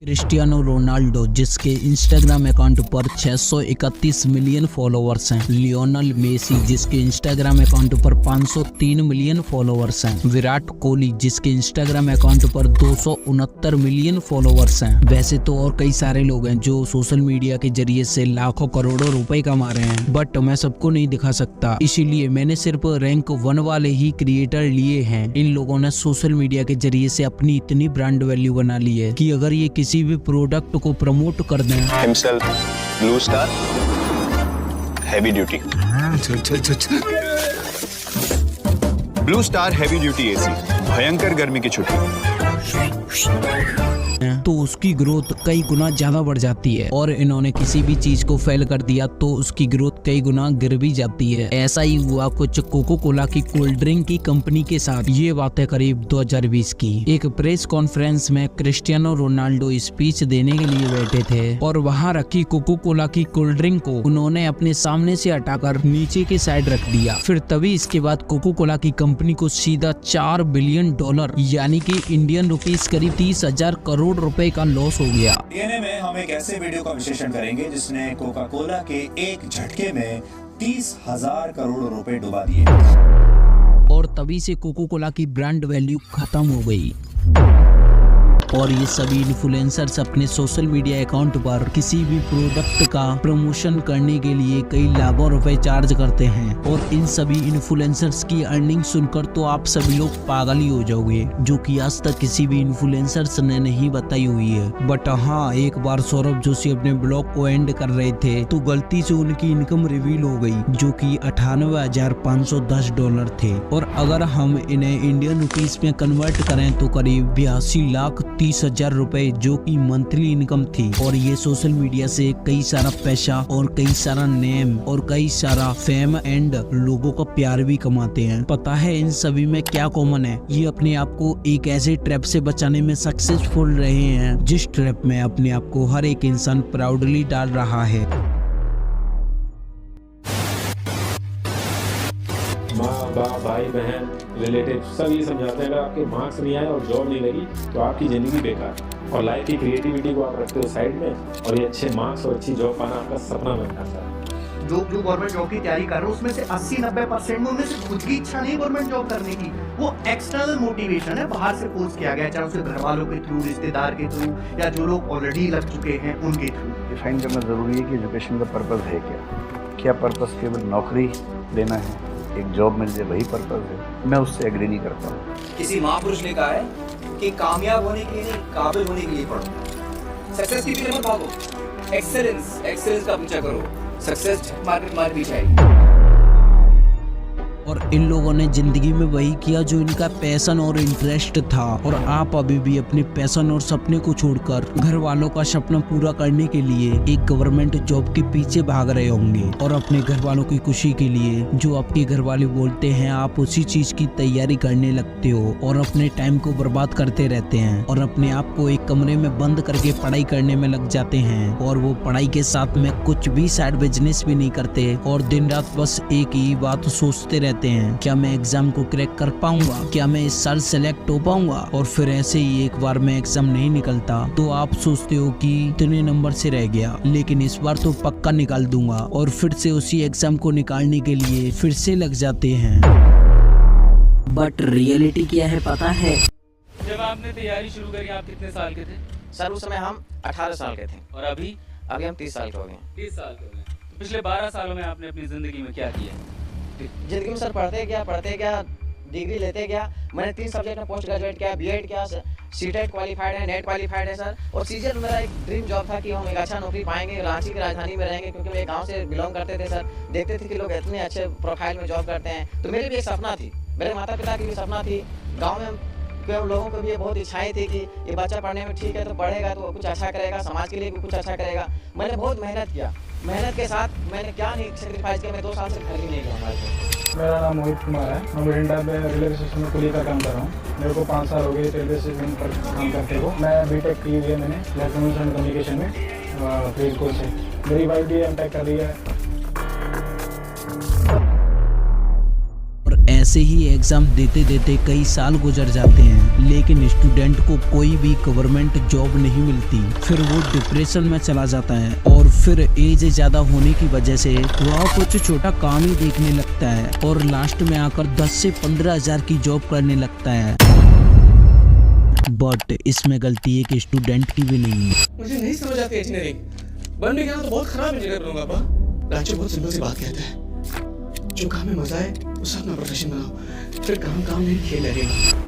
Cristiano Ronaldo, जिसके Instagram account पर 631 million followers हैं। लियोनल मेसी, जिसके इंस्टाग्राम अकाउंट पर 503 मिलियन फॉलोअर्स हैं। विराट कोहली, जिसके इंस्टाग्राम अकाउंट पर 269 मिलियन फॉलोअर्स हैं। वैसे तो और कई सारे लोग हैं जो सोशल मीडिया के जरिए से लाखों करोड़ों रुपए कमा रहे हैं, बट मैं सबको नहीं दिखा सकता, इसीलिए मैंने सिर्फ रैंक 1 वाले ही क्रिएटर लिए हैं। इन लोगों ने सोशल मीडिया के जरिए से अपनी इतनी ब्रांड वैल्यू बना ली है कि अगर ये किसी भी प्रोडक्ट को प्रमोट कर दें, himself Blue Star Heavy Duty Blue Star Heavy Duty AC भयंकर गर्मी की छुट्टी तो उसकी ग्रोथ कई गुना ज्यादा बढ़ जाती है। और इन्होंने किसी भी चीज को फेल कर दिया तो उसकी ग्रोथ कई गुना गिर भी जाती है। ऐसा ही हुआ कुछ कोको कोला की कोल्ड ड्रिंक की कंपनी के साथ। ये बातें करीब 2020 की। एक प्रेस कॉन्फ्रेंस में क्रिस्टियानो रोनाल्डो स्पीच देने के लिए बैठे थे और वहाँ रखी कोको कोला की कोल्ड ड्रिंक को उन्होंने अपने सामने से हटाकर नीचे की साइड रख दिया। फिर तभी इसके बाद कोको कोला की कंपनी को सीधा $4 बिलियन यानी कि इंडियन रुपीस करीब 30,000 करोड़ रुपए का लॉस हो गया। डीएनए में हम एक ऐसे वीडियो का विश्लेषण करेंगे जिसने कोका कोला के एक झटके में 30,000 करोड़ रुपए डुबा दिए और तभी से कोको कोला की ब्रांड वैल्यू खत्म हो गई। और ये सभी इन्फ्लुएंसर्स अपने सोशल मीडिया अकाउंट पर किसी भी प्रोडक्ट का प्रमोशन करने के लिए कई लाखों रुपए चार्ज करते हैं। और इन सभी इन्फ्लुएंसर्स की अर्निंग सुनकर तो आप सभी लोग पागल ही हो जाओगे, जो कि आज तक किसी भी इन्फ्लुएंसर्स ने नहीं बताई हुई है। बट हाँ, एक बार सौरभ जोशी अपने ब्लॉग को एंड कर रहे थे तो गलती से उनकी इनकम रिवील हो गई, जो कि $98,510 थे। और अगर हम इन्हें इंडियन रुपीस में कन्वर्ट करें तो करीब 82,30,000 रुपए, जो कि मंथली इनकम थी। और ये सोशल मीडिया से कई सारा पैसा और कई सारा नेम और कई सारा फेम एंड लोगों का प्यार भी कमाते हैं। पता है इन सभी में क्या कॉमन है? ये अपने आप को एक ऐसे ट्रैप से बचाने में सक्सेसफुल रहे हैं जिस ट्रैप में अपने आप को हर एक इंसान प्राउडली डाल रहा है। माँ बाप भाई बहन रिलेटिव सब ये समझाते हैं अगर आपके मार्क्स नहीं आए और जॉब नहीं लगी तो आपकी ज़िंदगी बेकार है। और लाइफ की क्रिएटिविटी को आप रखते हो साइड में और ये अच्छे मार्क्स और अच्छी जॉब पाना आपका सपना बन जाता है। जो गवर्नमेंट जॉब की तैयारी कर रहे हो उसमें से 80-90% में उनमें से खुद की इच्छा नहीं गवर्नमेंट जॉब करने की, वो एक्सटर्नल मोटिवेशन है, बाहर से फोर्स किया गया, चाहे उसे घर वालों के थ्रू, रिश्तेदार के थ्रू या जो लोग ऑलरेडी लग चुके हैं उनके थ्रू। डिफाइन करना जरूरी है कि एजुकेशन का पर्पस है क्या पर्पस केवल नौकरी देना है, एक जॉब मिल जाए वही पर्पस है? मैं उससे एग्री नहीं करता हूँ। किसी महापुरुष ने कहा है कि कामयाब होने के लिए नहीं, काबिल होने के लिए पढ़ो। सक्सेस की पीछे मत भागो, एक्सेलेंस का पीछा करो। सक्सेस मार्केट पीछे आएगी। और इन लोगों ने जिंदगी में वही किया जो इनका पैशन और इंटरेस्ट था। और आप अभी भी अपने पैशन और सपने को छोड़कर घर वालों का सपना पूरा करने के लिए एक गवर्नमेंट जॉब के पीछे भाग रहे होंगे। और अपने घर वालों की खुशी के लिए जो आपके घर वाले बोलते हैं आप उसी चीज की तैयारी करने लगते हो और अपने टाइम को बर्बाद करते रहते हैं और अपने आप को एक कमरे में बंद करके पढ़ाई करने में लग जाते हैं। और वो पढ़ाई के साथ में कुछ भी साइड बिजनेस भी नहीं करते और दिन रात बस एक ही बात सोचते रहते हैं, क्या मैं एग्जाम को क्रैक कर पाऊंगा, क्या मैं इस साल सेलेक्ट हो पाऊंगा। और फिर ऐसे ही एक बार में एग्जाम नहीं निकलता तो आप सोचते हो कि इतने नंबर से रह गया, लेकिन इस बार तो पक्का निकाल दूंगा। और फिर से उसी एग्जाम को निकालने के लिए फिर से लग जाते हैं। बट रियलिटी क्या है पता है? जब आपने तैयारी शुरू करी आप कितने साल के थे? सर उस समय हम 18 साल के थे और अभी हम 30 साल के हो गए। 30 साल के हो गए। तो पिछले 12 सालों में आपने अपनी जिंदगी में क्या किया? जिंदगी में सर पढ़ते गया, डिग्री लेते गया। मैंने 3 सब्जेक्ट में पोस्ट ग्रेजुएट किया, बीएड किया, सीटेट क्वालिफाइड है, नेट क्वालिफाइड है सर। और सीजन मेरा एक ड्रीम जॉब था कि हम एक अच्छा नौकरी पाएंगे, रांची की राजधानी में रहेंगे, क्योंकि मैं गांव से बिलोंग करते थे सर। देखते थे कि लोग इतने अच्छे प्रोफाइल में जॉब करते हैं, तो मेरी भी एक सपना थी, मेरे माता पिता की भी सपना थी, गाँव में लोगों को भी ये बहुत इच्छाएं थी कि ये बच्चा पढ़ने में ठीक है तो पढ़ेगा तो कुछ अच्छा करेगा, समाज के लिए भी कुछ अच्छा करेगा। मैंने बहुत मेहनत किया, मेहनत के साथ मैंने क्या नहीं सेक्रीफाइस किया। मैं 2 साल से घर भी नहीं गया हमारे। मेरा नाम मोहित कुमार है, मैं बठिंडा में रेलवे स्टेशन में कुली का काम कर रहा हूँ। मेरे को 5 साल हो गए रेलवे स्टेशन पर काम करते हो। मैं बीटेक की हुई है मैंने इलेक्ट्रॉनिक्स एंड कम्युनिकेशन में फरीदकोट से। मेरी वाइफ भी एमटेक कर रही है। ऐसे ही एग्जाम देते देते कई साल गुजर जाते हैं, लेकिन स्टूडेंट को कोई भी गवर्नमेंट जॉब नहीं मिलती। फिर वो डिप्रेशन में चला जाता है और फिर एज ज्यादा होने की वजह से वह कुछ छोटा काम ही देखने लगता है और लास्ट में आकर 10 से 15 हजार की जॉब करने लगता है। बट इसमें गलती एक स्टूडेंट की भी नहीं है। मुझे नहीं समझ आती इंजीनियरिंग। बन भी गया तो बहुत खराब इंजीनियर बनूंगा पापा। राजू बहुत सिंपल सी बात कहता है, जो काम में मजा है उसे अपना प्रोफेशन बनाओ, फिर काम नहीं खेल लगेगा।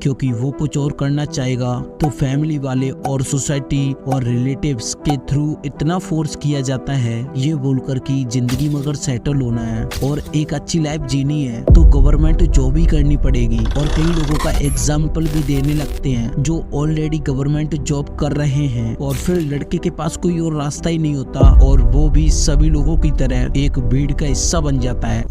क्योंकि वो कुछ और करना चाहेगा तो फैमिली वाले और सोसाइटी और रिलेटिव्स के थ्रू इतना फोर्स किया जाता है, ये बोलकर कि जिंदगी में अगर सेटल होना है और एक अच्छी लाइफ जीनी है तो गवर्नमेंट जॉब ही करनी पड़ेगी। और कई लोगों का एग्जाम्पल भी देने लगते हैं जो ऑलरेडी गवर्नमेंट जॉब कर रहे हैं और फिर लड़के के पास कोई और रास्ता ही नहीं होता और वो भी सभी लोगों की तरह एक भीड़ का हिस्सा बन जाता है।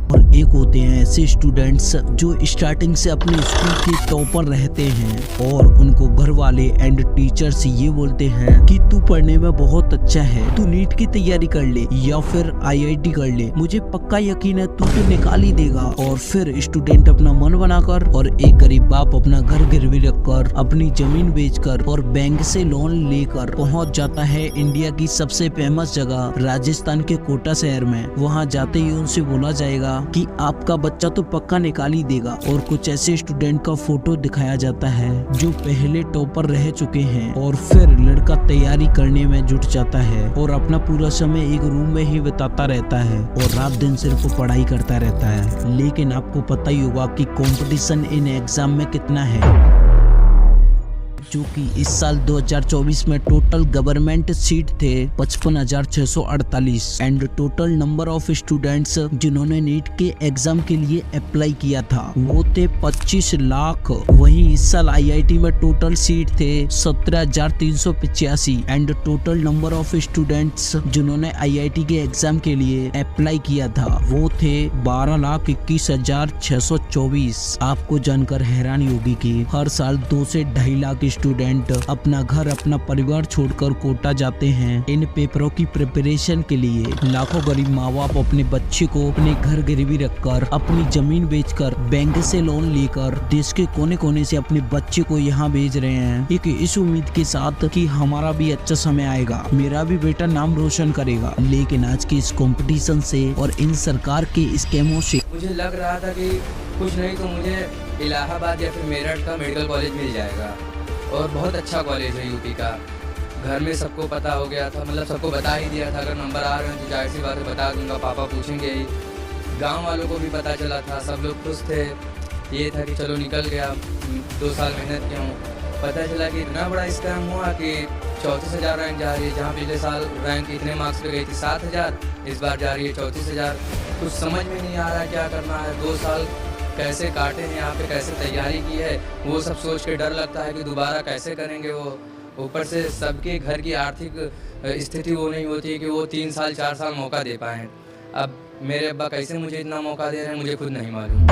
और एक होते हैं ऐसे स्टूडेंट्स जो स्टार्टिंग से अपने स्कूल के टॉपर रहते हैं और उनको घर वाले एंड टीचर्स ये बोलते हैं कि तू पढ़ने में बहुत अच्छा है, तू नीट की तैयारी कर ले या फिर IIT कर ले, मुझे पक्का यकीन है तू तो निकाल ही देगा। और फिर स्टूडेंट अपना मन बनाकर और एक गरीब बाप अपना घर गिरवी रखकर अपनी जमीन बेचकर और बैंक से लोन लेकर पहुंच जाता है इंडिया की सबसे फेमस जगह राजस्थान के कोटा शहर में। वहाँ जाते ही उनसे बोला जाएगा कि आपका बच्चा तो पक्का निकाल ही देगा। और कुछ ऐसे स्टूडेंट का फोटो दिखाया जाता है जो पहले टॉपर रह चुके हैं और फिर लड़का तैयारी करने में जुट जाता है और अपना पूरा समय एक रूम में ही बिताता रहता है और रात दिन सिर्फ पढ़ाई करता रहता है। लेकिन आपको पता ही होगा कि कंपटीशन इन एग्जाम में कितना है, जो कि इस साल 2024 में टोटल गवर्नमेंट सीट थे 55,648 and total number of students जिन्होंने नीट के एग्जाम के लिए अप्लाई किया था वो थे 25 लाख। वहीं इस साल IIT में टोटल सीट थे 17,385 and total number of students जिन्होंने IIT के एग्जाम के लिए अप्लाई किया था वो थे 12,21,624। आपको जानकर हैरानी होगी कि हर साल 2 से 2.5 लाख स्टूडेंट अपना घर अपना परिवार छोड़कर कोटा जाते हैं इन पेपरों की प्रिपरेशन के लिए। लाखों गरीब माँ बाप अपने बच्चे को अपने घर गिरवी रखकर अपनी जमीन बेचकर बैंक से लोन लेकर देश के कोने कोने से अपने बच्चे को यहाँ भेज रहे हैं, एक इस उम्मीद के साथ कि हमारा भी अच्छा समय आएगा, मेरा भी बेटा नाम रोशन करेगा। लेकिन आज के इस कंपटीशन से और इन सरकार के स्कैमों से मुझे लग रहा था कि कुछ नहीं तो मुझे इलाहाबाद या फिर मेरठ का मेडिकल कॉलेज मिल जाएगा और बहुत अच्छा कॉलेज है यूपी का। घर में सबको पता हो गया था, मतलब सबको बता ही दिया था अगर नंबर आ रहे हैं तो जाहिर सी बात है बता दूंगा, पापा पूछेंगे ही। गांव वालों को भी पता चला था, सब लोग खुश थे। ये था कि चलो निकल गया, 2 साल मेहनत किया हूँ। पता चला कि इतना बड़ा स्कैम हुआ कि 34,000 रैंक जा रही है, जहाँ पिछले साल रैंक इतने मार्क्स पे गई थी 7,000, इस बार जा रही है 34,000। कुछ समझ में नहीं आ रहा क्या करना है, 2 साल कैसे काटे हैं यहाँ पे, कैसे तैयारी की है वो सब सोच के डर लगता है कि दोबारा कैसे करेंगे वो। ऊपर से सबके घर की आर्थिक स्थिति वो नहीं होती है कि वो 3 साल 4 साल मौका दे पाएँ। अब मेरे अब्बा कैसे मुझे इतना मौका दे रहे हैं मुझे खुद नहीं मालूम।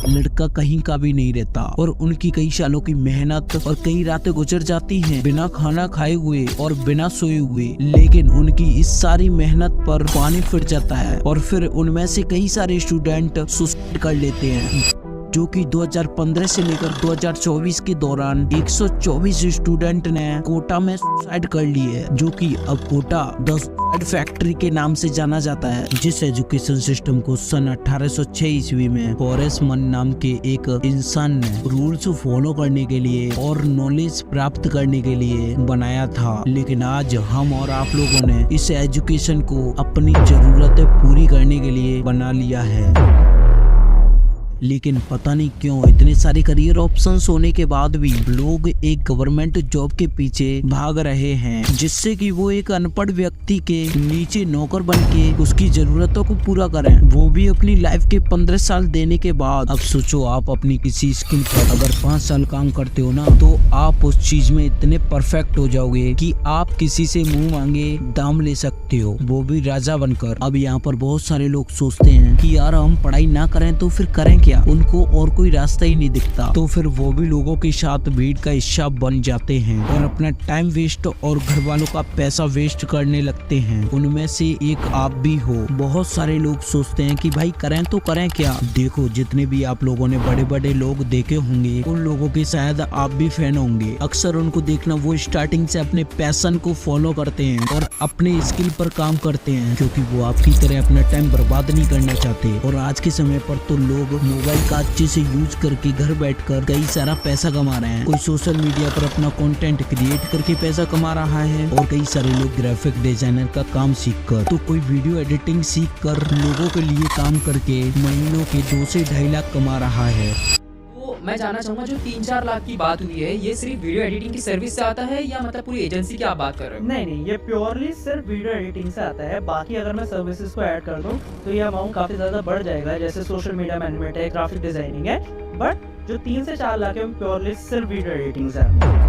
लड़का कहीं का भी नहीं रहता और उनकी कई सालों की मेहनत और कई रातें गुजर जाती हैं बिना खाना खाए हुए और बिना सोए हुए। लेकिन उनकी इस सारी मेहनत पर पानी फिर जाता है और फिर उनमें से कई सारे स्टूडेंट सुसाइड कर लेते हैं, जो कि 2015 से लेकर 2024 के दौरान 124 स्टूडेंट ने कोटा में सुसाइड कर ली है, जो कि अब कोटा द सुसाइड फैक्ट्री के नाम से जाना जाता है। जिस एजुकेशन सिस्टम को सन 1806 ईस्वी में होरेस मन नाम के एक इंसान ने रूल्स फॉलो करने के लिए और नॉलेज प्राप्त करने के लिए बनाया था। लेकिन आज हम और आप लोगों ने इस एजुकेशन को अपनी जरूरतें पूरी करने के लिए बना लिया है। लेकिन पता नहीं क्यों इतने सारे करियर ऑप्शंस होने के बाद भी लोग एक गवर्नमेंट जॉब के पीछे भाग रहे हैं, जिससे कि वो एक अनपढ़ व्यक्ति के नीचे नौकर बन के उसकी जरूरतों को पूरा करें, वो भी अपनी लाइफ के 15 साल देने के बाद। अब सोचो आप अपनी किसी स्किल पर अगर 5 साल काम करते हो ना तो आप उस चीज में इतने परफेक्ट हो जाओगे कि आप किसी से मुंह मांगे दाम ले सकते हो, वो भी राजा बनकर। अब यहाँ पर बहुत सारे लोग सोचते हैं कि यार हम पढ़ाई ना करें तो फिर करें क्या, उनको और कोई रास्ता ही नहीं दिखता, तो फिर वो भी लोगों के साथ भीड़ का हिस्सा बन जाते हैं और अपना टाइम वेस्ट और घर वालों का पैसा वेस्ट करने लगते हैं। उनमें से एक आप भी हो। बहुत सारे लोग सोचते हैं कि भाई करें तो करें क्या। देखो, जितने भी आप लोगों ने बड़े बड़े लोग देखे होंगे, उन लोगों के शायद आप भी फैन होंगे। अक्सर उनको देखना, वो स्टार्टिंग से अपने पैशन को फॉलो करते हैं और अपने स्किल पर काम करते हैं, क्योंकि वो आपकी तरह अपना टाइम बर्बाद नहीं करना चाहते। और आज के समय पर तो लोग मोबाइल का अच्छे से यूज करके घर बैठकर कई सारा पैसा कमा रहे हैं। कोई सोशल मीडिया पर अपना कंटेंट क्रिएट करके पैसा कमा रहा है और कई सारे लोग ग्राफिक डिजाइनर का काम सीखकर, तो कोई वीडियो एडिटिंग सीखकर लोगों के लिए काम करके महीनों के 2 से 2.5 लाख कमा रहा है। मैं जानना चाहूंगा, जो 3-4 लाख की बात हुई है, ये सिर्फ वीडियो एडिटिंग की सर्विस से आता है या मतलब पूरी एजेंसी की आप बात कर रहे हो? नहीं, ये प्योरली सिर्फ वीडियो एडिटिंग से आता है। बाकी अगर मैं सर्विसेज को ऐड कर दूं तो ये अमाउंट काफी ज्यादा बढ़ जाएगा, जैसे सोशल मीडिया मैनेजमेंट है, ग्राफिक डिजाइनिंग है। बट जो 3 से 4 लाख है वो प्योरली सिर्फ वीडियो एडिटिंग से आता है।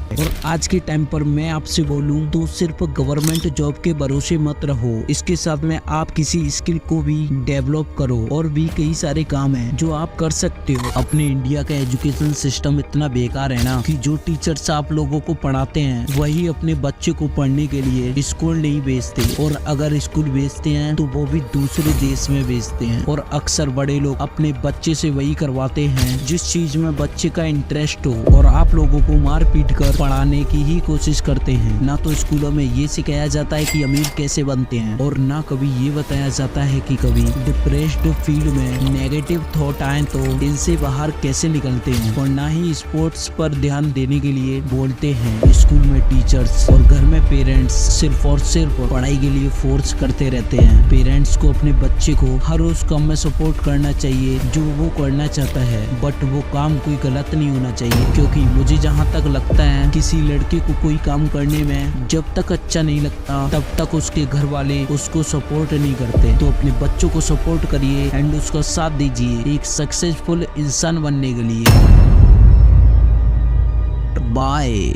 और आज के टाइम पर मैं आपसे बोलूं तो सिर्फ गवर्नमेंट जॉब के भरोसे मत रहो। इसके साथ में आप किसी स्किल को भी डेवलप करो, और भी कई सारे काम हैं जो आप कर सकते हो। अपने इंडिया का एजुकेशन सिस्टम इतना बेकार है ना कि जो टीचर्स आप लोगों को पढ़ाते हैं वही अपने बच्चे को पढ़ने के लिए स्कूल नहीं भेजते, और अगर स्कूल भेजते हैं तो वो भी दूसरे देश में भेजते हैं। और अक्सर बड़े लोग अपने बच्चे से वही करवाते हैं जिस चीज में बच्चे का इंटरेस्ट हो, और आप लोगों को मार पीट कर पढ़ाने की ही कोशिश करते हैं। ना तो स्कूलों में ये सिखाया जाता है कि अमीर कैसे बनते हैं, और ना कभी ये बताया जाता है कि कभी डिप्रेस्ड फील्ड में नेगेटिव थॉट आए तो इनसे बाहर कैसे निकलते हैं। और ना ही स्पोर्ट्स पर ध्यान देने के लिए बोलते हैं। स्कूल में टीचर्स और घर में पेरेंट्स सिर्फ और सिर्फ पढ़ाई के लिए फोर्स करते रहते हैं। पेरेंट्स को अपने बच्चे को हर उस काम में सपोर्ट करना चाहिए जो वो करना चाहता है, बट वो काम कोई गलत नहीं होना चाहिए। क्योंकि मुझे जहाँ तक लगता है, किसी लड़के को कोई काम करने में जब तक अच्छा नहीं लगता तब तक उसके घर वाले उसको सपोर्ट नहीं करते। तो अपने बच्चों को सपोर्ट करिए एंड उसका साथ दीजिए एक सक्सेसफुल इंसान बनने के लिए। बाय।